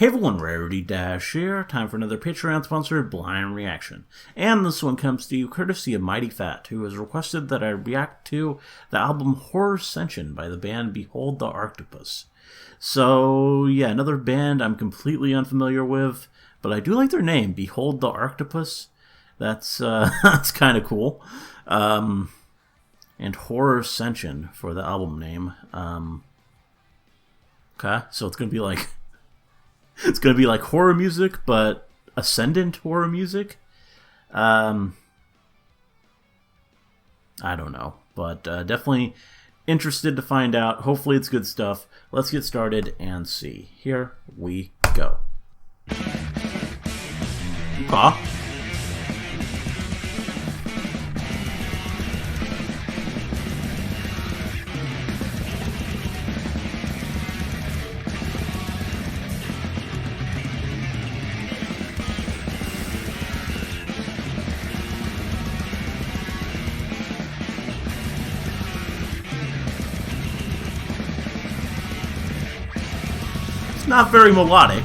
Hey everyone, Rarity Dash here. Time for another Patreon sponsored blind reaction. And this one comes to you courtesy of Mighty Fat, who has requested that I react to the album Horror Ascension by the band Behold the Octopus. So yeah, another band I'm completely unfamiliar with, but I do like their name, Behold the Octopus. That's that's kind of cool. And Horror Ascension for the album name. Okay, so it's gonna be like horror music, but ascendant horror music. I don't know, but definitely interested to find out. Hopefully it's good stuff. Let's get started and see. Here we go. Okay. Not very melodic.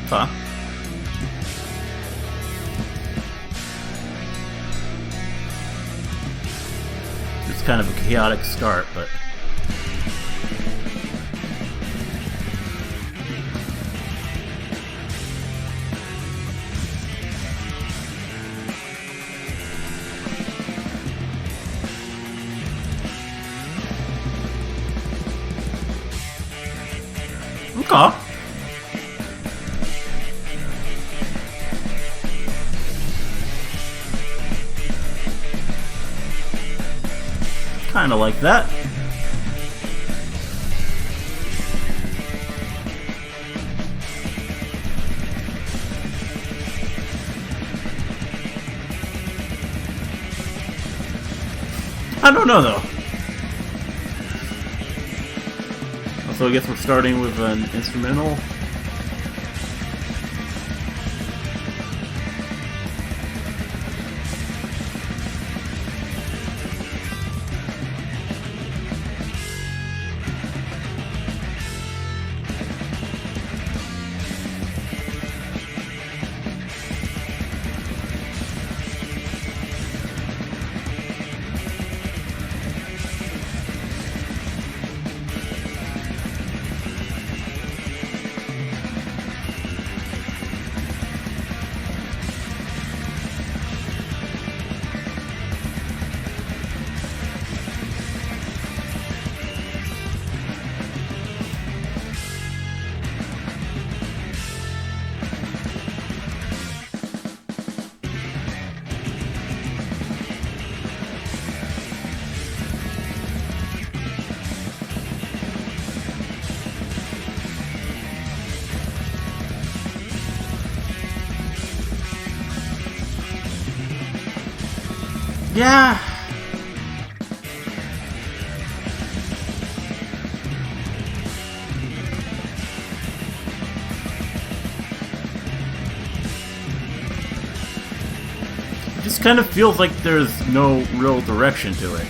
Huh. Kind of a chaotic start, but okay. Kind of like that. I don't know though. So I guess we're starting with an instrumental. Yeah. It just kind of feels like there's no real direction to it.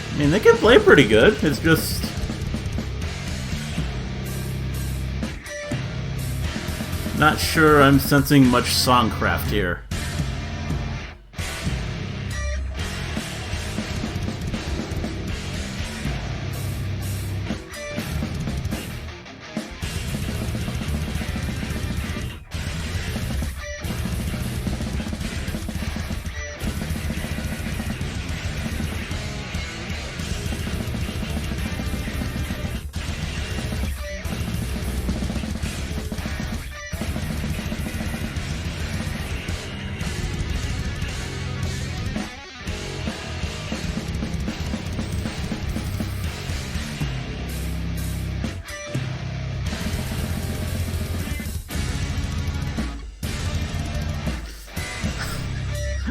I mean, they can play pretty good. It's just... Not sure I'm sensing much songcraft here.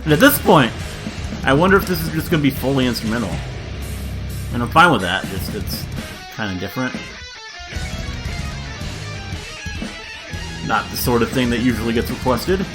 And at this point, I wonder if this is just going to be fully instrumental. And I'm fine with that, just it's kind of different. Not the sort of thing that usually gets requested.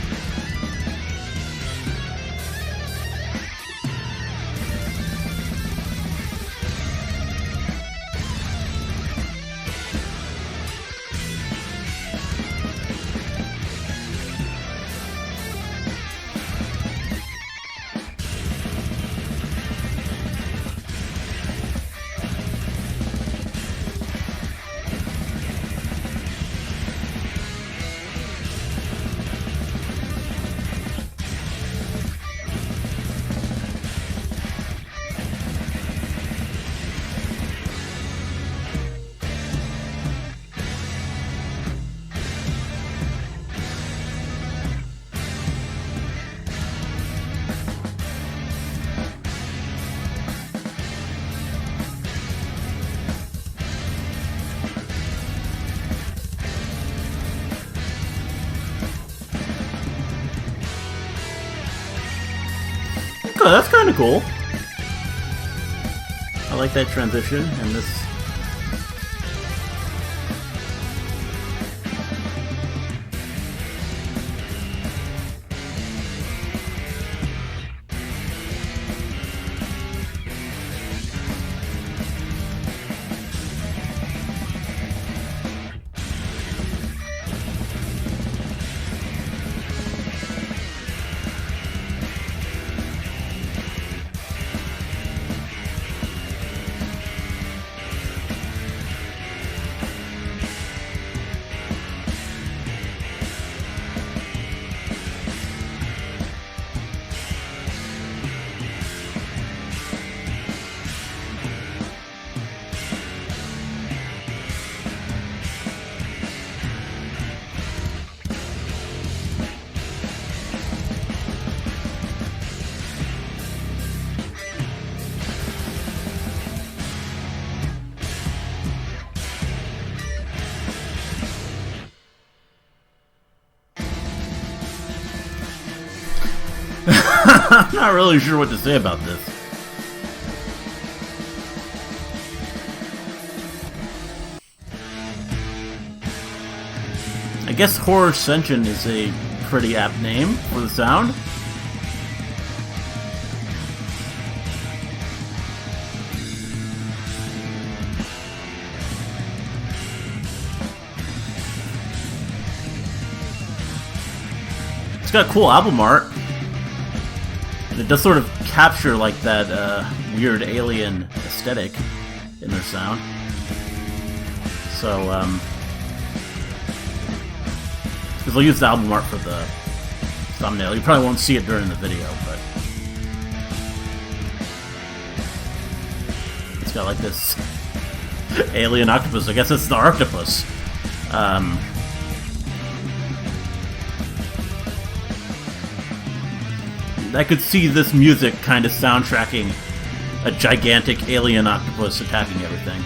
Oh, that's kind of cool. I like that transition and this. I'm not really sure what to say about this. I guess Horror Ascension is a pretty apt name for the sound. It's got cool album art. It does sort of capture like that weird alien aesthetic in their sound. So, because I'll use the album art for the thumbnail. You probably won't see it during the video, but it's got like this alien octopus. I guess it's the octopus. I could see this music kind of soundtracking a gigantic alien octopus attacking everything.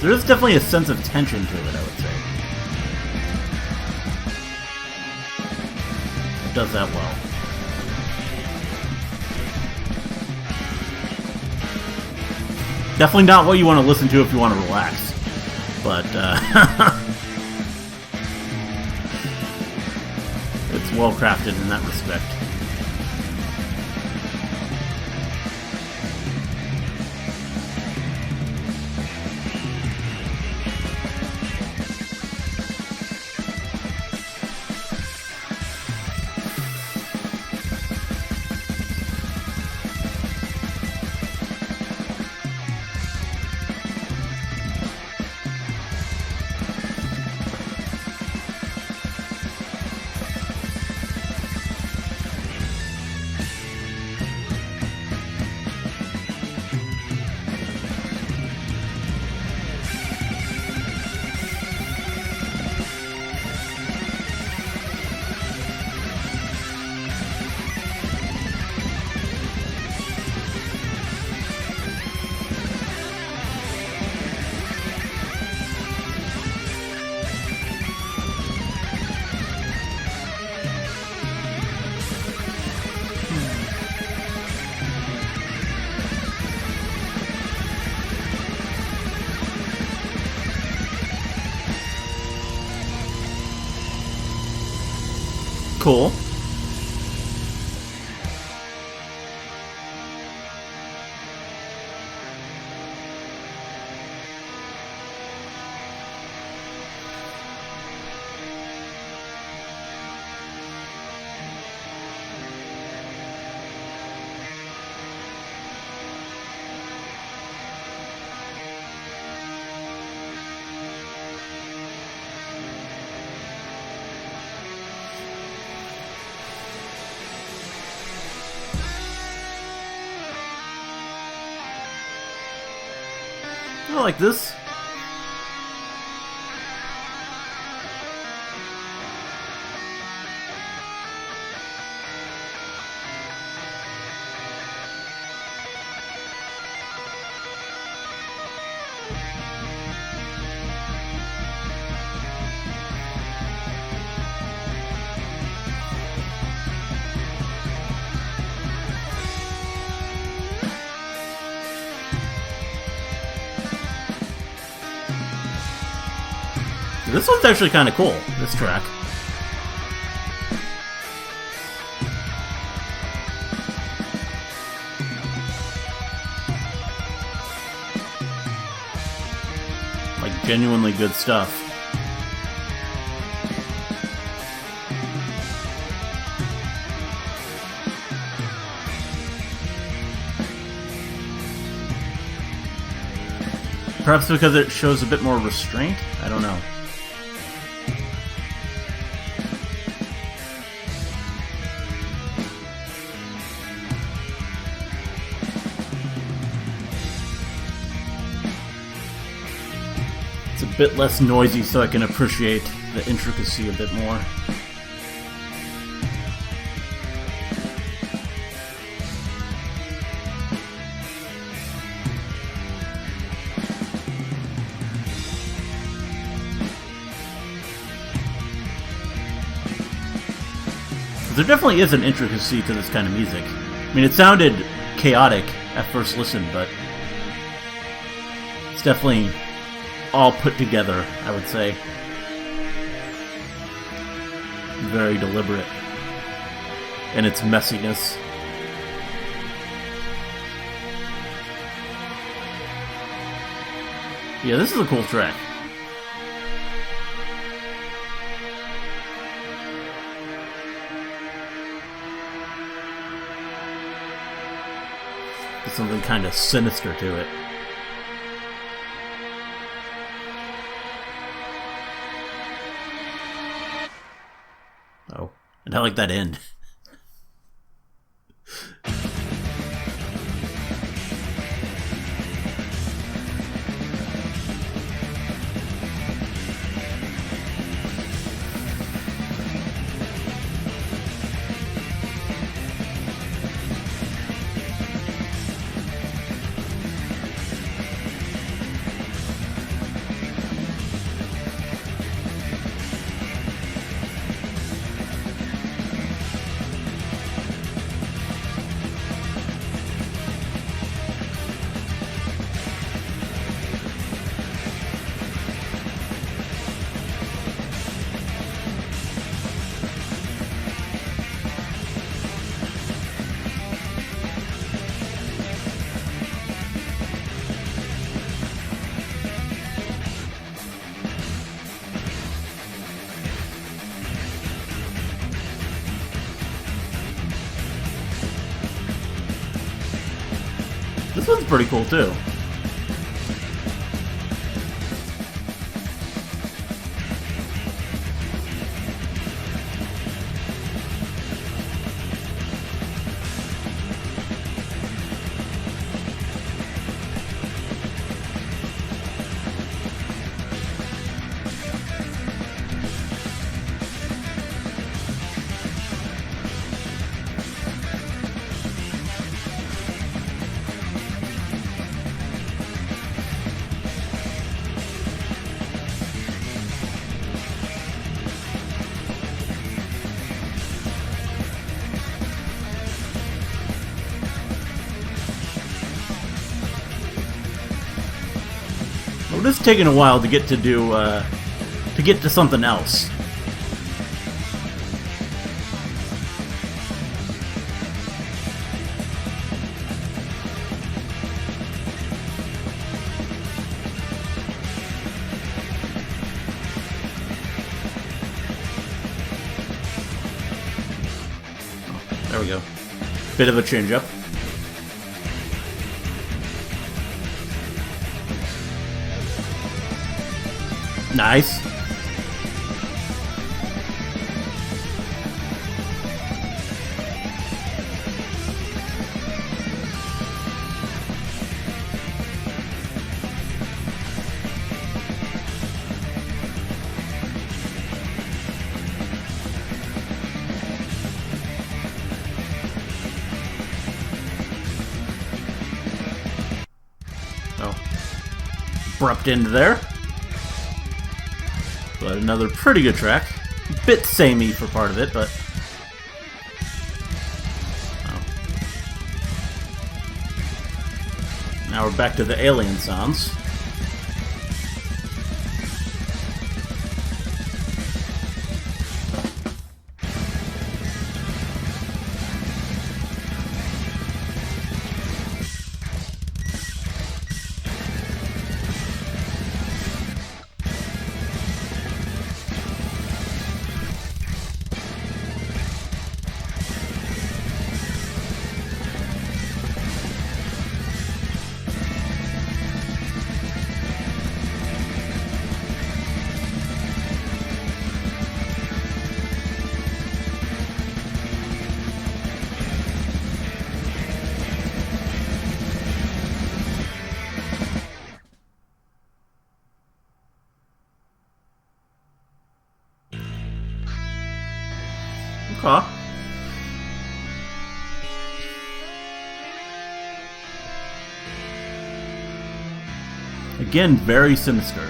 There is definitely a sense of tension to it, I would say. It does that well. Definitely not what you want to listen to if you want to relax. But, it's well crafted in that respect. Cool. I like this. This one's actually kind of cool, this track. Like, genuinely good stuff. Perhaps because it shows a bit more restraint? I don't know. It's a bit less noisy so I can appreciate the intricacy a bit more. There definitely is an intricacy to this kind of music. I mean, it sounded chaotic at first listen, but it's definitely all put together, I would say. Very deliberate in its messiness. Yeah, this is a cool track. There's something kind of sinister to it. Oh, and I like that end. This one's pretty cool too. Well, it's taking a while to get to do, to get to something else. Oh, there we go. Bit of a change up. Nice. Oh. Abrupt into there. But another pretty good track. A bit samey for part of it, but... Oh. Now we're back to the alien sounds. Okay. Again, very sinister.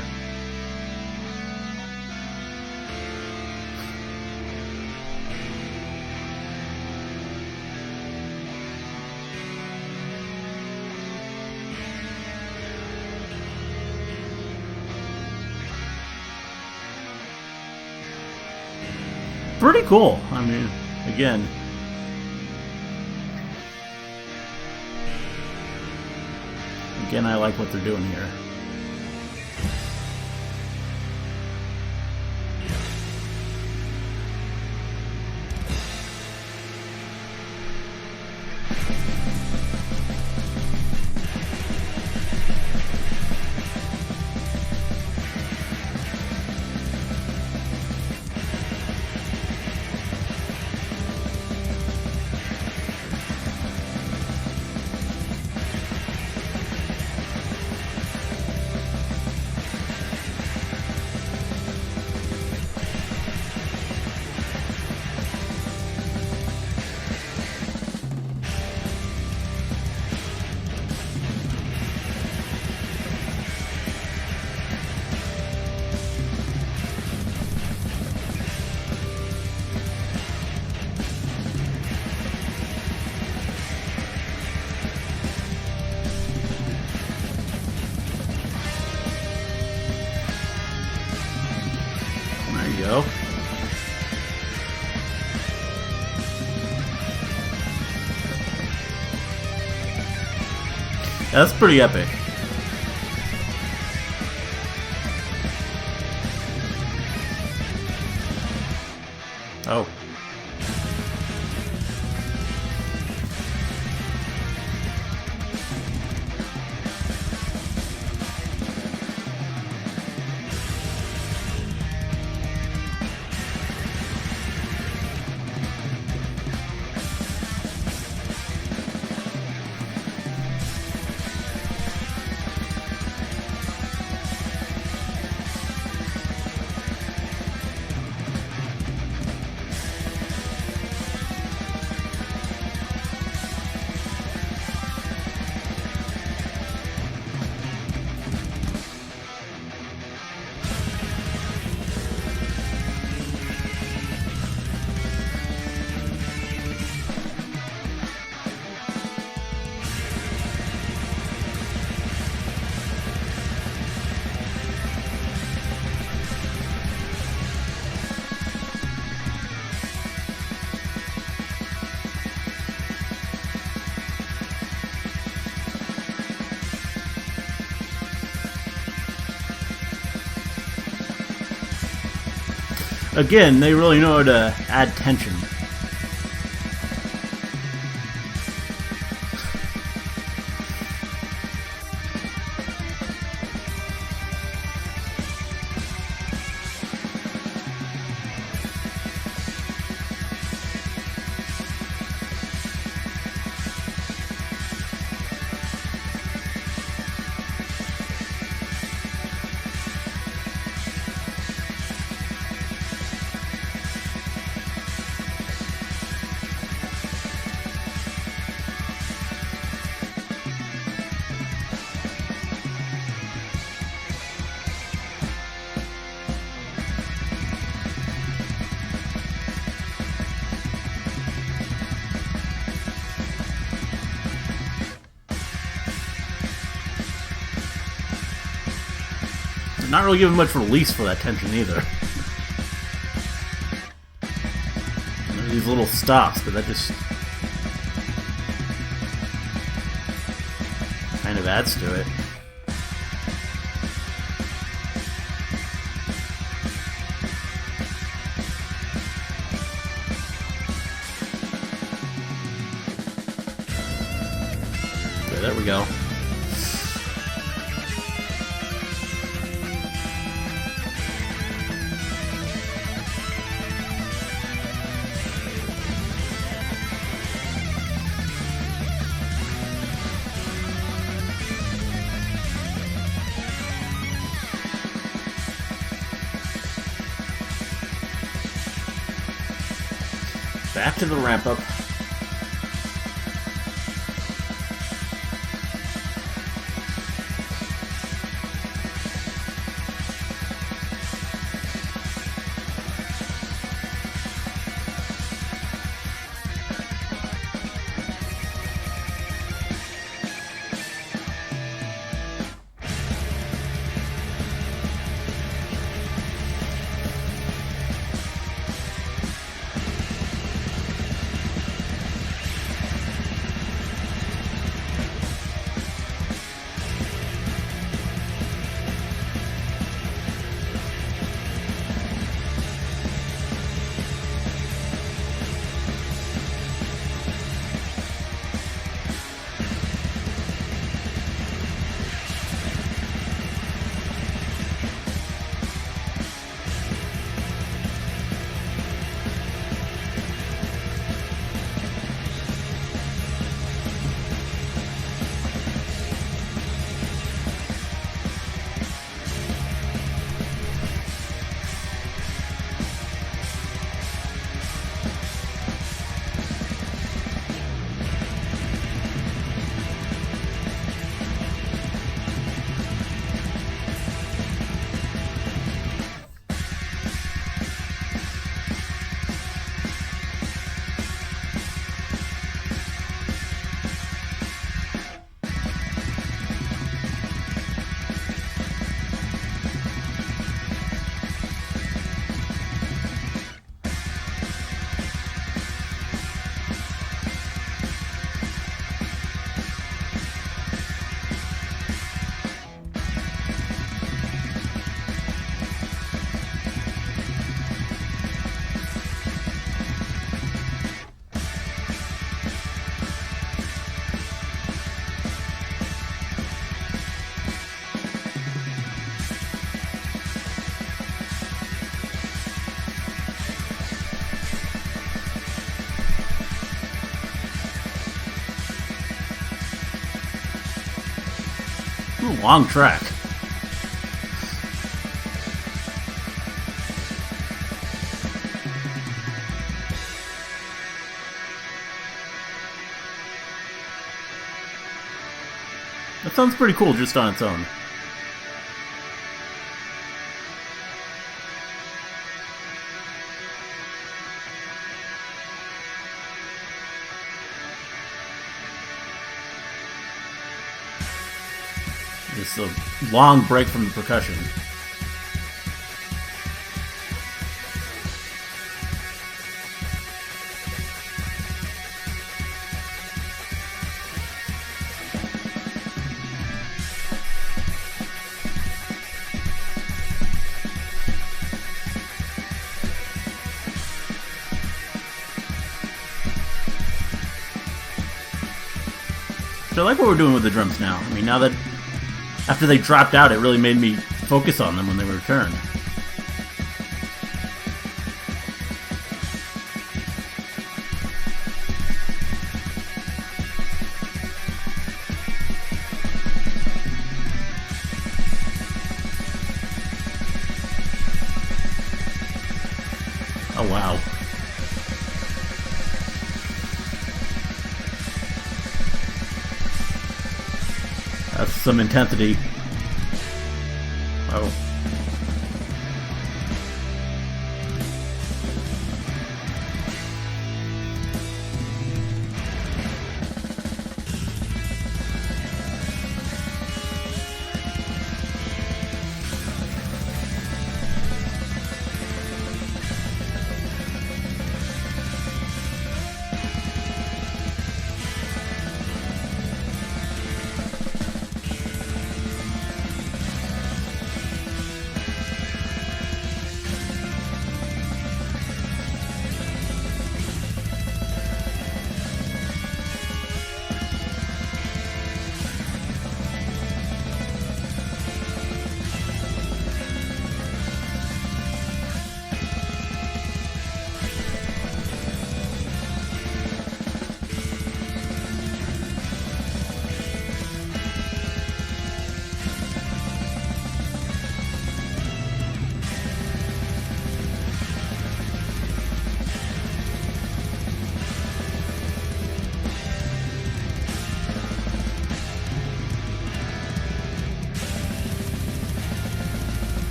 Pretty cool. I mean, again, I like what they're doing here. Go. That's pretty epic. Oh. Again, they really know how to add tension. Not really giving much release for that tension either. These little stops, but that just kind of adds to it. Okay, there we go. Back to the ramp up. Ooh, long track. That sounds pretty cool just on its own. It's a long break from the percussion. So I like what we're doing with the drums now. I mean, now that after they dropped out, it really made me focus on them when they returned. Oh, wow. That's some intensity. Oh.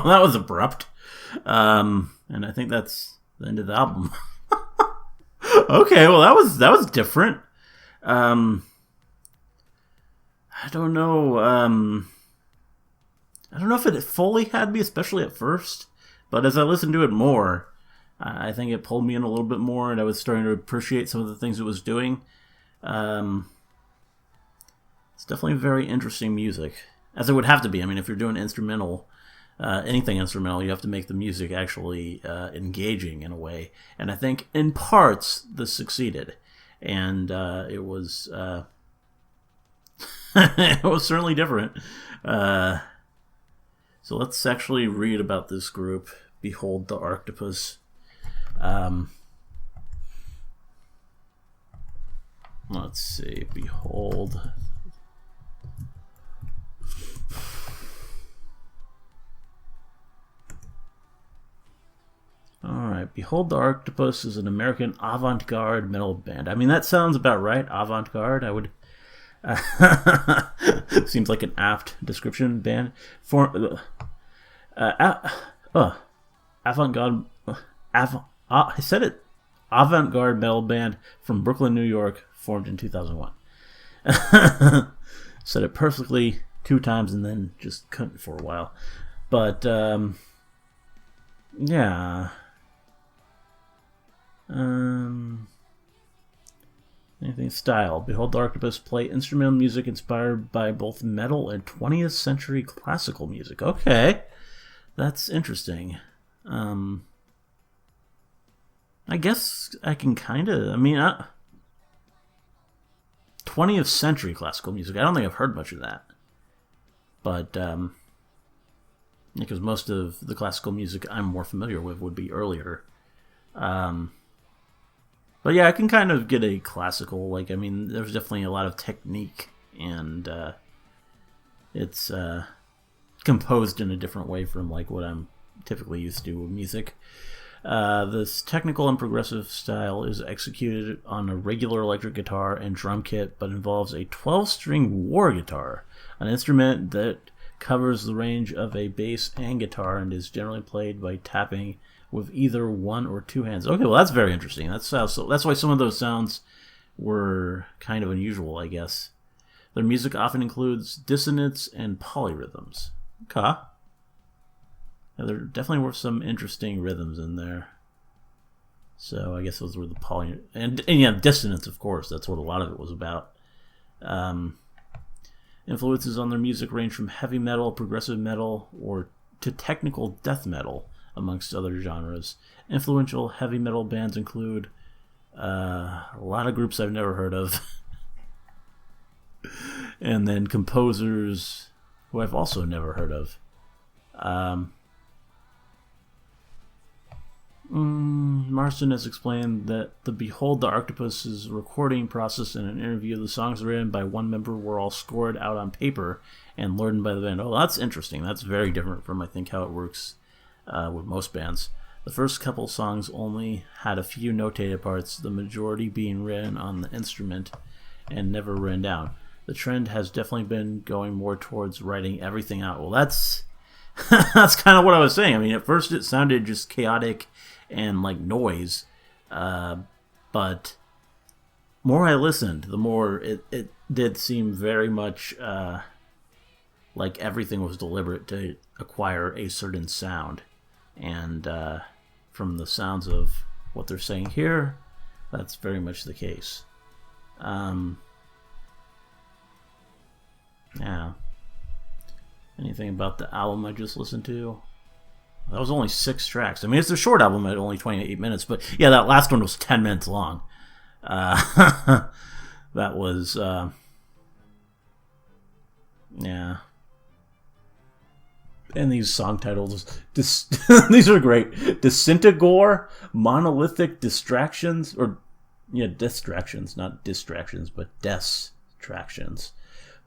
That was abrupt. And I think that's the end of the album. Okay, well that was different. I don't know. I don't know if it fully had me, especially at first. But as I listened to it more, I think it pulled me in a little bit more, and I was starting to appreciate some of the things it was doing. It's definitely very interesting music, as it would have to be. I mean, if you're doing instrumental, anything instrumental, you have to make the music actually engaging in a way. And I think in parts this succeeded, and it was it was certainly different. So let's actually read about this group. Behold the Octopus. Let's see. Behold. Alright, Behold the Octopus is an American avant-garde metal band. I mean, that sounds about right. Avant-garde, I would... seems like an apt description. Band. Avant-garde... I said it. Avant-garde metal band from Brooklyn, New York, formed in 2001. Said it perfectly 2 times and then just couldn't for a while. But, yeah... anything style. Behold the Octopus play instrumental music inspired by both metal and 20th century classical music. Okay, that's interesting. I guess I can kind of. I mean, 20th century classical music. I don't think I've heard much of that, but because most of the classical music I'm more familiar with would be earlier. But yeah, I can kind of get a classical, like, I mean, there's definitely a lot of technique, and it's composed in a different way from, like, what I'm typically used to with music. This technical and progressive style is executed on a regular electric guitar and drum kit, but involves a 12-string war guitar, an instrument that covers the range of a bass and guitar and is generally played by tapping with either 1 or 2 hands. Okay, well, that's very interesting. That's why some of those sounds were kind of unusual, I guess. Their music often includes dissonance and polyrhythms. Okay. Yeah, there definitely were some interesting rhythms in there. So I guess those were the poly... And yeah, dissonance, of course. That's what a lot of it was about. Influences on their music range from heavy metal, progressive metal, or to technical death metal, amongst other genres. Influential heavy metal bands include a lot of groups I've never heard of. And then composers who I've also never heard of. Marston has explained that the Behold the Octopus's recording process in an interview, the songs written by one member were all scored out on paper and learned by the band. Oh, that's interesting. That's very different from, I think, how it works with most bands. The first couple songs only had a few notated parts, the majority being written on the instrument and never written down. The trend has definitely been going more towards writing everything out. Well, that's that's kind of what I was saying. I mean, at first it sounded just chaotic and like noise, but more I listened, the more it did seem very much like everything was deliberate to acquire a certain sound. And from the sounds of what they're saying here, that's very much the case. Yeah. Anything about the album I just listened to? That was only 6 tracks. I mean, it's a short album at only 28 minutes, but yeah, that last one was 10 minutes long. That was, yeah. And these song titles, these are great. Disintegore, Monolithic Distractions, or, yeah, Distractions, not Distractions, but Distractions.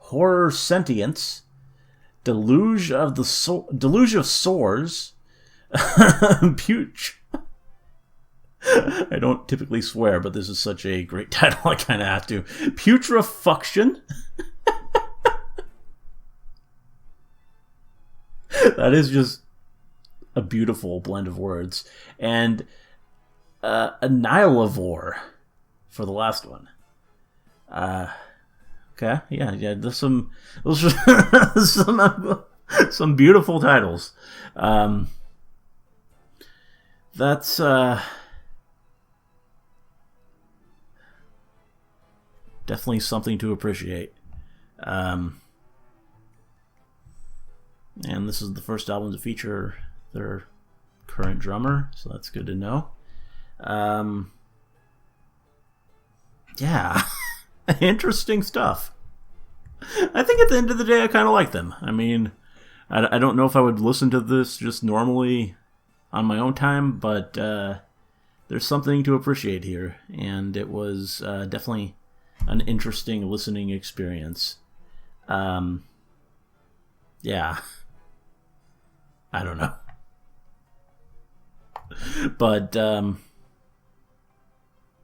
Horror Sentience, Deluge of Sores, Puch. I don't typically swear, but this is such a great title, I kind of have to. Putrefaction. That is just a beautiful blend of words. And Annihilivore for the last one. Okay, yeah. There's some some beautiful titles. That's definitely something to appreciate. And this is the first album to feature their current drummer, so that's good to know. Yeah. Interesting stuff. I think at the end of the day, I kind of like them. I mean, I don't know if I would listen to this just normally on my own time, but there's something to appreciate here, and it was definitely an interesting listening experience. Yeah. I don't know. But,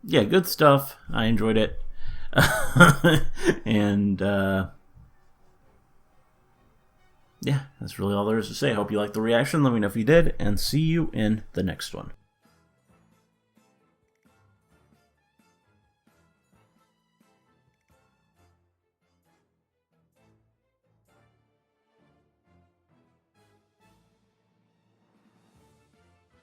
yeah, good stuff. I enjoyed it. And yeah, that's really all there is to say. I hope you liked the reaction. Let me know if you did, and see you in the next one.